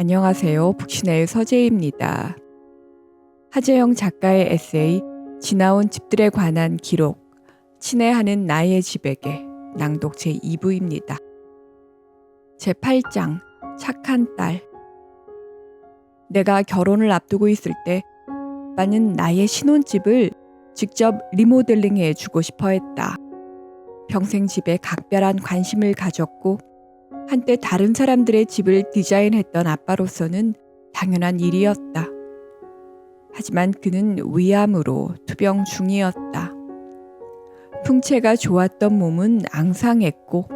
안녕하세요. 북신의 서재희입니다. 하재영 작가의 에세이 지나온 집들에 관한 기록, 친애하는 나의 집에게 낭독 제2부입니다. 제8장 착한 딸. 내가 결혼을 앞두고 있을 때 아빠는 나의 신혼집을 직접 리모델링해 주고 싶어 했다. 평생 집에 각별한 관심을 가졌고 한때 다른 사람들의 집을 디자인했던 아빠로서는 당연한 일이었다. 하지만 그는 위암으로 투병 중이었다. 풍채가 좋았던 몸은 앙상했고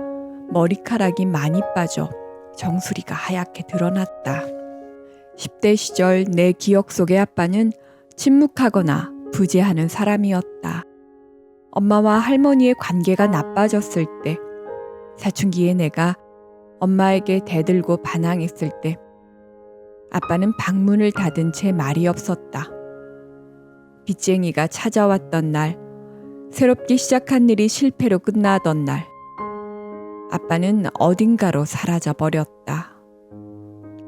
머리카락이 많이 빠져 정수리가 하얗게 드러났다. 10대 시절 내 기억 속의 아빠는 침묵하거나 부재하는 사람이었다. 엄마와 할머니의 관계가 나빠졌을 때, 사춘기에 내가 엄마에게 대들고 반항했을 때 아빠는 방문을 닫은 채 말이 없었다. 빚쟁이가 찾아왔던 날, 새롭게 시작한 일이 실패로 끝나던 날, 아빠는 어딘가로 사라져 버렸다.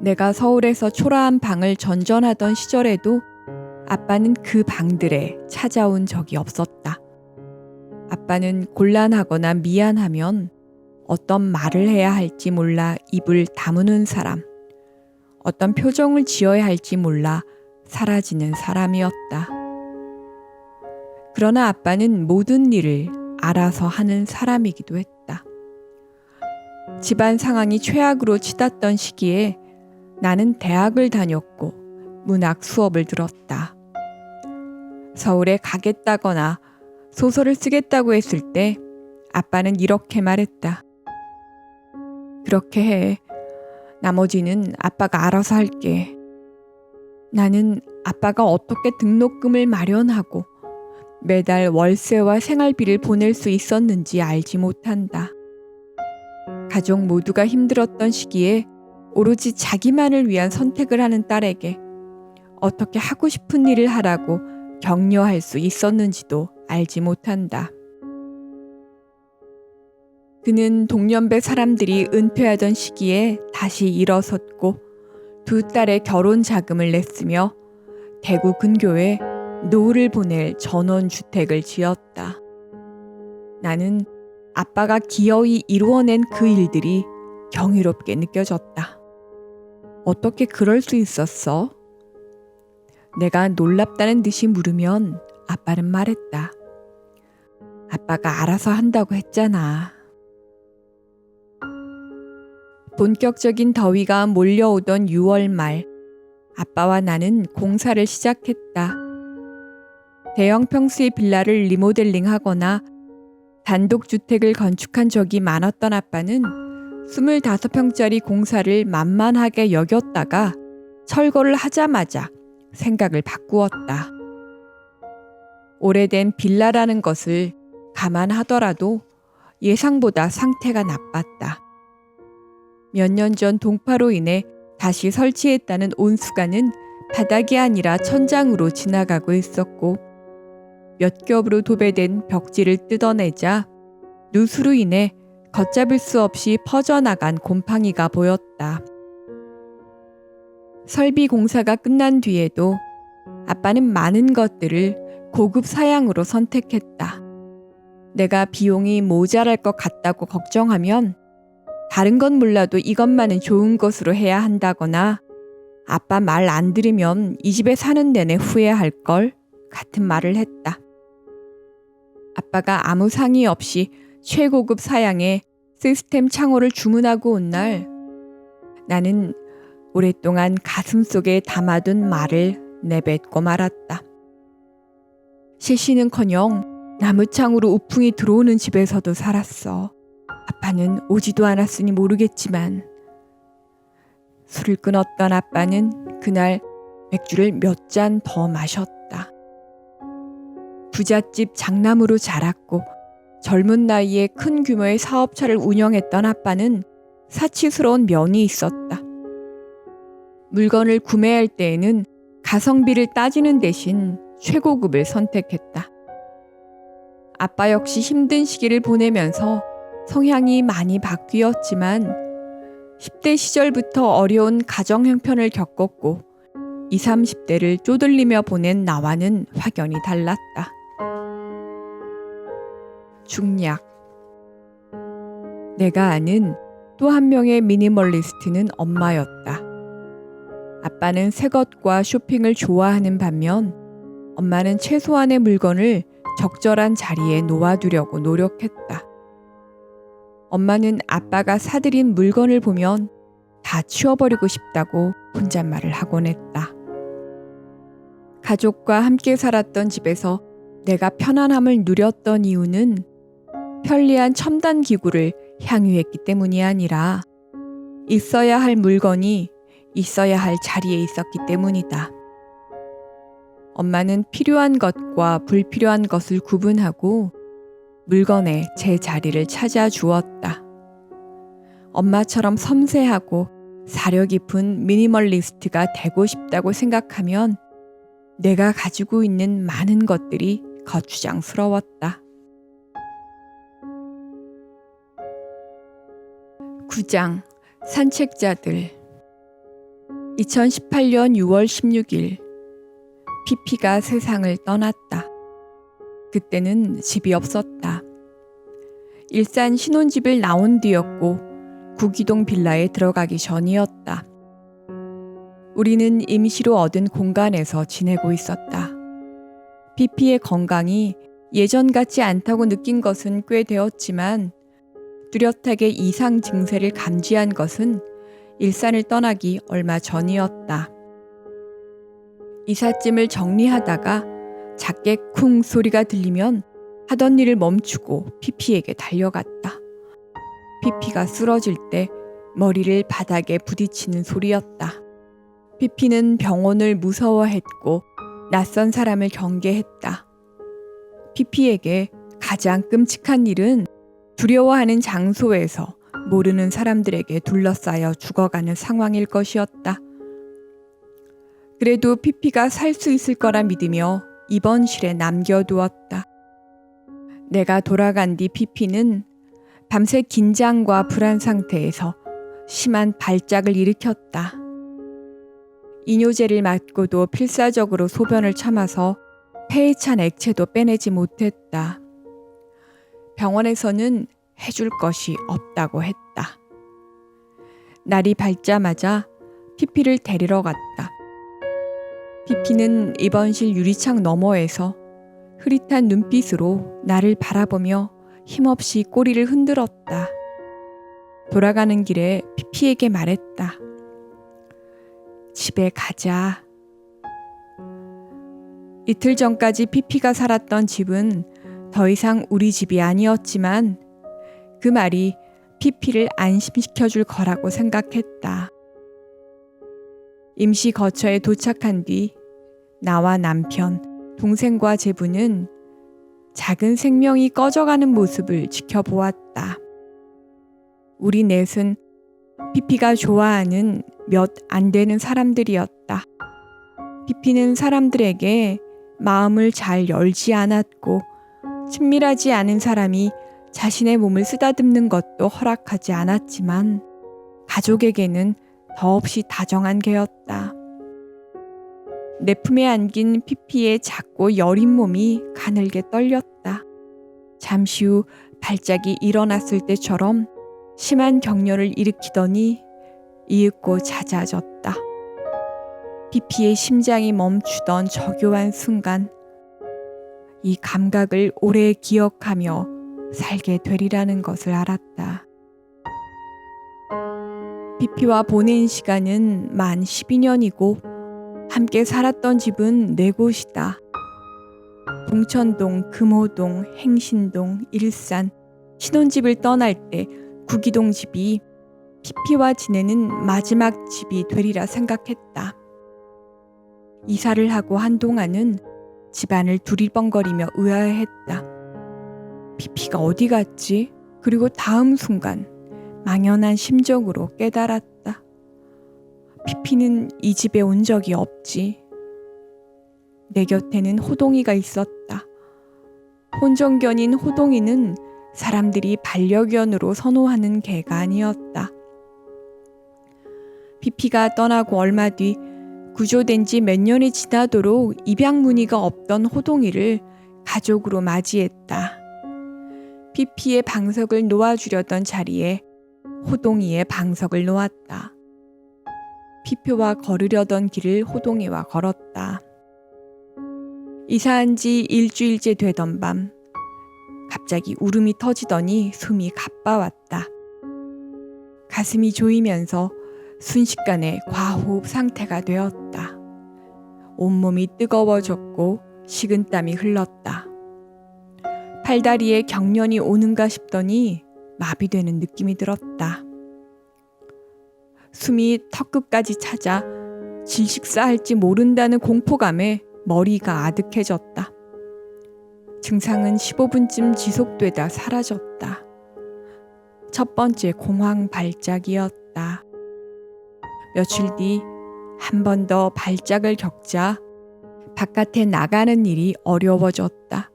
내가 서울에서 초라한 방을 전전하던 시절에도 아빠는 그 방들에 찾아온 적이 없었다. 아빠는 곤란하거나 미안하면 어떤 말을 해야 할지 몰라 입을 다무는 사람, 어떤 표정을 지어야 할지 몰라 사라지는 사람이었다. 그러나 아빠는 모든 일을 알아서 하는 사람이기도 했다. 집안 상황이 최악으로 치닫던 시기에 나는 대학을 다녔고 문학 수업을 들었다. 서울에 가겠다거나 소설을 쓰겠다고 했을 때 아빠는 이렇게 말했다. 그렇게 해. 나머지는 아빠가 알아서 할게. 나는 아빠가 어떻게 등록금을 마련하고 매달 월세와 생활비를 보낼 수 있었는지 알지 못한다. 가족 모두가 힘들었던 시기에 오로지 자기만을 위한 선택을 하는 딸에게 어떻게 하고 싶은 일을 하라고 격려할 수 있었는지도 알지 못한다. 그는 동년배 사람들이 은퇴하던 시기에 다시 일어섰고 두 딸의 결혼 자금을 냈으며 대구 근교에 노후를 보낼 전원주택을 지었다. 나는 아빠가 기어이 이루어낸 그 일들이 경이롭게 느껴졌다. 어떻게 그럴 수 있었어? 내가 놀랍다는 듯이 물으면 아빠는 말했다. 아빠가 알아서 한다고 했잖아. 본격적인 더위가 몰려오던 6월 말, 아빠와 나는 공사를 시작했다. 대형 평수의 빌라를 리모델링하거나 단독주택을 건축한 적이 많았던 아빠는 25평짜리 공사를 만만하게 여겼다가 철거를 하자마자 생각을 바꾸었다. 오래된 빌라라는 것을 감안하더라도 예상보다 상태가 나빴다. 몇 년 전 동파로 인해 다시 설치했다는 온수관은 바닥이 아니라 천장으로 지나가고 있었고 몇 겹으로 도배된 벽지를 뜯어내자 누수로 인해 걷잡을 수 없이 퍼져나간 곰팡이가 보였다. 설비 공사가 끝난 뒤에도 아빠는 많은 것들을 고급 사양으로 선택했다. 내가 비용이 모자랄 것 같다고 걱정하면 다른 건 몰라도 이것만은 좋은 것으로 해야 한다거나 아빠 말 안 들으면 이 집에 사는 내내 후회할 걸 같은 말을 했다. 아빠가 아무 상의 없이 최고급 사양의 시스템 창호를 주문하고 온 날 나는 오랫동안 가슴속에 담아둔 말을 내뱉고 말았다. 시시는커녕 나무창으로 우풍이 들어오는 집에서도 살았어. 아빠는 오지도 않았으니 모르겠지만 술을 끊었던 아빠는 그날 맥주를 몇 잔 더 마셨다. 부잣집 장남으로 자랐고 젊은 나이에 큰 규모의 사업차를 운영했던 아빠는 사치스러운 면이 있었다. 물건을 구매할 때에는 가성비를 따지는 대신 최고급을 선택했다. 아빠 역시 힘든 시기를 보내면서 성향이 많이 바뀌었지만 10대 시절부터 어려운 가정 형편을 겪었고 20, 30대를 쪼들리며 보낸 나와는 확연히 달랐다. 중략. 내가 아는 또 한 명의 미니멀리스트는 엄마였다. 아빠는 새 것과 쇼핑을 좋아하는 반면 엄마는 최소한의 물건을 적절한 자리에 놓아두려고 노력했다. 엄마는 아빠가 사들인 물건을 보면 다 치워버리고 싶다고 혼잣말을 하곤 했다. 가족과 함께 살았던 집에서 내가 편안함을 누렸던 이유는 편리한 첨단 기구를 향유했기 때문이 아니라 있어야 할 물건이 있어야 할 자리에 있었기 때문이다. 엄마는 필요한 것과 불필요한 것을 구분하고 물건에 제 자리를 찾아주었다. 엄마처럼 섬세하고 사려 깊은 미니멀리스트가 되고 싶다고 생각하면 내가 가지고 있는 많은 것들이 거추장스러웠다. 9장 산책자들. 2018년 6월 16일 피피가 세상을 떠났다. 그때는 집이 없었다. 일산 신혼집을 나온 뒤였고 구기동 빌라에 들어가기 전이었다. 우리는 임시로 얻은 공간에서 지내고 있었다. 피피의 건강이 예전 같지 않다고 느낀 것은 꽤 되었지만 뚜렷하게 이상 증세를 감지한 것은 일산을 떠나기 얼마 전이었다. 이삿짐을 정리하다가 작게 쿵 소리가 들리면 하던 일을 멈추고 피피에게 달려갔다. 피피가 쓰러질 때 머리를 바닥에 부딪히는 소리였다. 피피는 병원을 무서워했고 낯선 사람을 경계했다. 피피에게 가장 끔찍한 일은 두려워하는 장소에서 모르는 사람들에게 둘러싸여 죽어가는 상황일 것이었다. 그래도 피피가 살 수 있을 거라 믿으며 입원실에 남겨두었다. 내가 돌아간 뒤 피피는 밤새 긴장과 불안 상태에서 심한 발작을 일으켰다. 이뇨제를 맞고도 필사적으로 소변을 참아서 폐에 찬 액체도 빼내지 못했다. 병원에서는 해줄 것이 없다고 했다. 날이 밝자마자 피피를 데리러 갔다. 피피는 입원실 유리창 너머에서 흐릿한 눈빛으로 나를 바라보며 힘없이 꼬리를 흔들었다. 돌아가는 길에 피피에게 말했다. 집에 가자. 이틀 전까지 피피가 살았던 집은 더 이상 우리 집이 아니었지만 그 말이 피피를 안심시켜줄 거라고 생각했다. 임시 거처에 도착한 뒤 나와 남편, 동생과 제부는 작은 생명이 꺼져가는 모습을 지켜보았다. 우리 넷은 피피가 좋아하는 몇 안 되는 사람들이었다. 피피는 사람들에게 마음을 잘 열지 않았고 친밀하지 않은 사람이 자신의 몸을 쓰다듬는 것도 허락하지 않았지만 가족에게는 더없이 다정한 개였다. 내 품에 안긴 피피의 작고 여린 몸이 가늘게 떨렸다. 잠시 후 발작이 일어났을 때처럼 심한 격렬을 일으키더니 이윽고 잦아졌다. 피피의 심장이 멈추던 저교한 순간 이 감각을 오래 기억하며 살게 되리라는 것을 알았다. 피피와 보낸 시간은 만 12년이고 함께 살았던 집은 4곳이다. 봉천동, 금호동, 행신동, 일산, 신혼집을 떠날 때 구기동 집이 피피와 지내는 마지막 집이 되리라 생각했다. 이사를 하고 한동안은 집안을 두리번거리며 의아해했다. 피피가 어디 갔지? 그리고 다음 순간 망연한 심정으로 깨달았다. 피피는 이 집에 온 적이 없지. 내 곁에는 호동이가 있었다. 혼정견인 호동이는 사람들이 반려견으로 선호하는 개가 아니었다. 피피가 떠나고 얼마 뒤 구조된 지 몇 년이 지나도록 입양 무늬가 없던 호동이를 가족으로 맞이했다. 피피의 방석을 놓아주려던 자리에 호동이의 방석을 놓았다. 피피와 걸으려던 길을 호동이와 걸었다. 이사한 지 일주일째 되던 밤, 갑자기 울음이 터지더니 숨이 가빠왔다. 가슴이 조이면서 순식간에 과호흡 상태가 되었다. 온몸이 뜨거워졌고 식은땀이 흘렀다. 팔다리에 경련이 오는가 싶더니 마비되는 느낌이 들었다. 숨이 턱끝까지 차자 질식사할지 모른다는 공포감에 머리가 아득해졌다. 증상은 15분쯤 지속되다 사라졌다. 첫 번째 공황 발작이었다. 며칠 뒤 한 번 더 발작을 겪자 바깥에 나가는 일이 어려워졌다.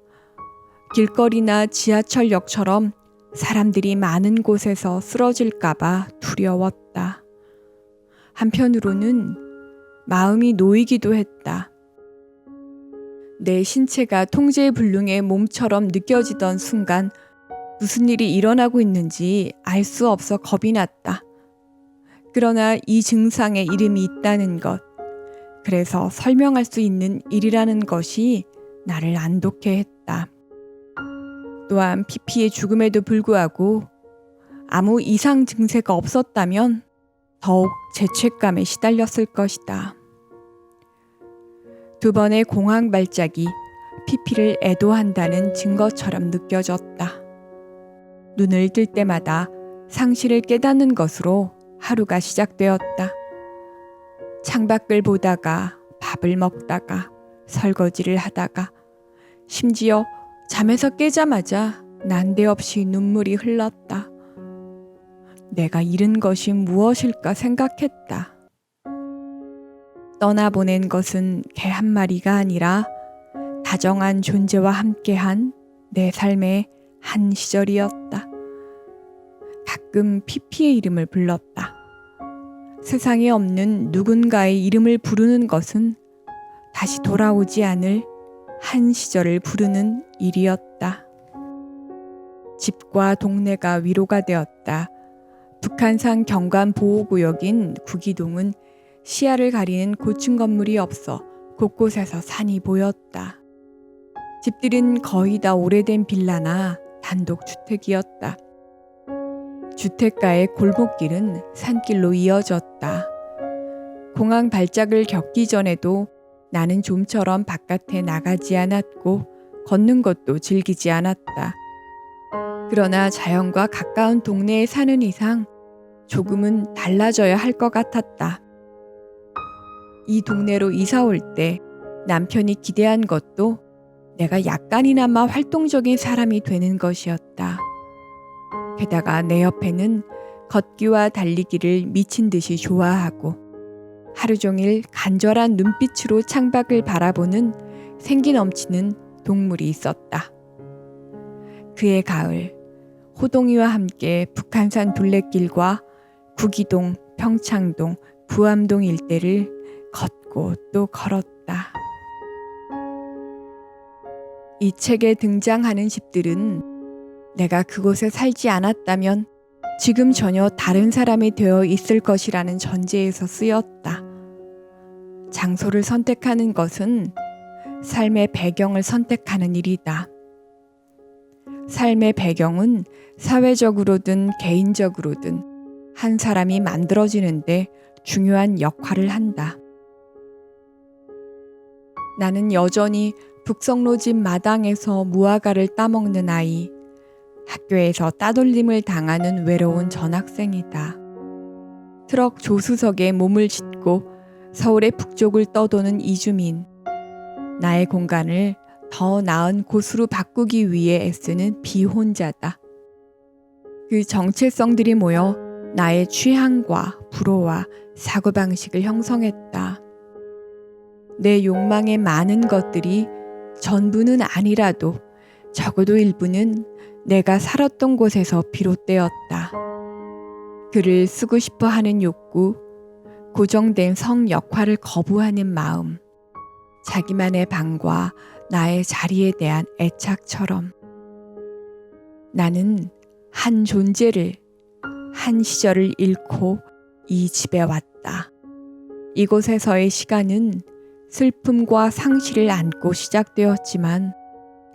길거리나 지하철역처럼 사람들이 많은 곳에서 쓰러질까봐 두려웠다. 한편으로는 마음이 놓이기도 했다. 내 신체가 통제불능의 몸처럼 느껴지던 순간 무슨 일이 일어나고 있는지 알 수 없어 겁이 났다. 그러나 이 증상에 이름이 있다는 것, 그래서 설명할 수 있는 일이라는 것이 나를 안독해 했다. 또한 피피의 죽음에도 불구하고 아무 이상 증세가 없었다면 더욱 죄책감에 시달렸을 것이다. 두 번의 공황 발작이 피피를 애도한다는 증거처럼 느껴졌다. 눈을 뜰 때마다 상실을 깨닫는 것으로 하루가 시작되었다. 창밖을 보다가 밥을 먹다가 설거지를 하다가 심지어 잠에서 깨자마자 난데없이 눈물이 흘렀다. 내가 잃은 것이 무엇일까 생각했다. 떠나보낸 것은 개 한 마리가 아니라 다정한 존재와 함께한 내 삶의 한 시절이었다. 가끔 피피의 이름을 불렀다. 세상에 없는 누군가의 이름을 부르는 것은 다시 돌아오지 않을 한 시절을 부르는 일이었다. 집과 동네가 위로가 되었다. 북한산 경관보호구역인 구기동은 시야를 가리는 고층 건물이 없어 곳곳에서 산이 보였다. 집들은 거의 다 오래된 빌라나 단독주택이었다. 주택가의 골목길은 산길로 이어졌다. 공황 발작을 겪기 전에도 나는 좀처럼 바깥에 나가지 않았고 걷는 것도 즐기지 않았다. 그러나 자연과 가까운 동네에 사는 이상 조금은 달라져야 할 것 같았다. 이 동네로 이사 올 때 남편이 기대한 것도 내가 약간이나마 활동적인 사람이 되는 것이었다. 게다가 내 옆에는 걷기와 달리기를 미친 듯이 좋아하고 하루 종일 간절한 눈빛으로 창밖을 바라보는 생기 넘치는 동물이 있었다. 그해 가을, 호동이와 함께 북한산 둘레길과 구기동, 평창동, 부암동 일대를 걷고 또 걸었다. 이 책에 등장하는 집들은 내가 그곳에 살지 않았다면 지금 전혀 다른 사람이 되어 있을 것이라는 전제에서 쓰였다. 장소를 선택하는 것은 삶의 배경을 선택하는 일이다. 삶의 배경은 사회적으로든 개인적으로든 한 사람이 만들어지는데 중요한 역할을 한다. 나는 여전히 북성로 집 마당에서 무화과를 따먹는 아이, 학교에서 따돌림을 당하는 외로운 전학생이다. 트럭 조수석에 몸을 싣고 서울의 북쪽을 떠도는 이주민. 나의 공간을 더 나은 곳으로 바꾸기 위해 애쓰는 비혼자다. 그 정체성들이 모여 나의 취향과 불호와 사고방식을 형성했다. 내 욕망의 많은 것들이 전부는 아니라도 적어도 일부는 내가 살았던 곳에서 비롯되었다. 글을 쓰고 싶어 하는 욕구, 고정된 성 역할을 거부하는 마음, 자기만의 방과 나의 자리에 대한 애착처럼 나는 한 존재를, 한 시절을 잃고 이 집에 왔다. 이곳에서의 시간은 슬픔과 상실을 안고 시작되었지만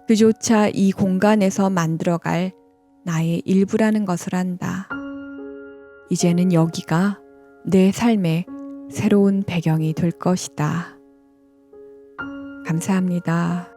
그조차 이 공간에서 만들어갈 나의 일부라는 것을 안다. 이제는 여기가 내 삶의 새로운 배경이 될 것이다. 감사합니다.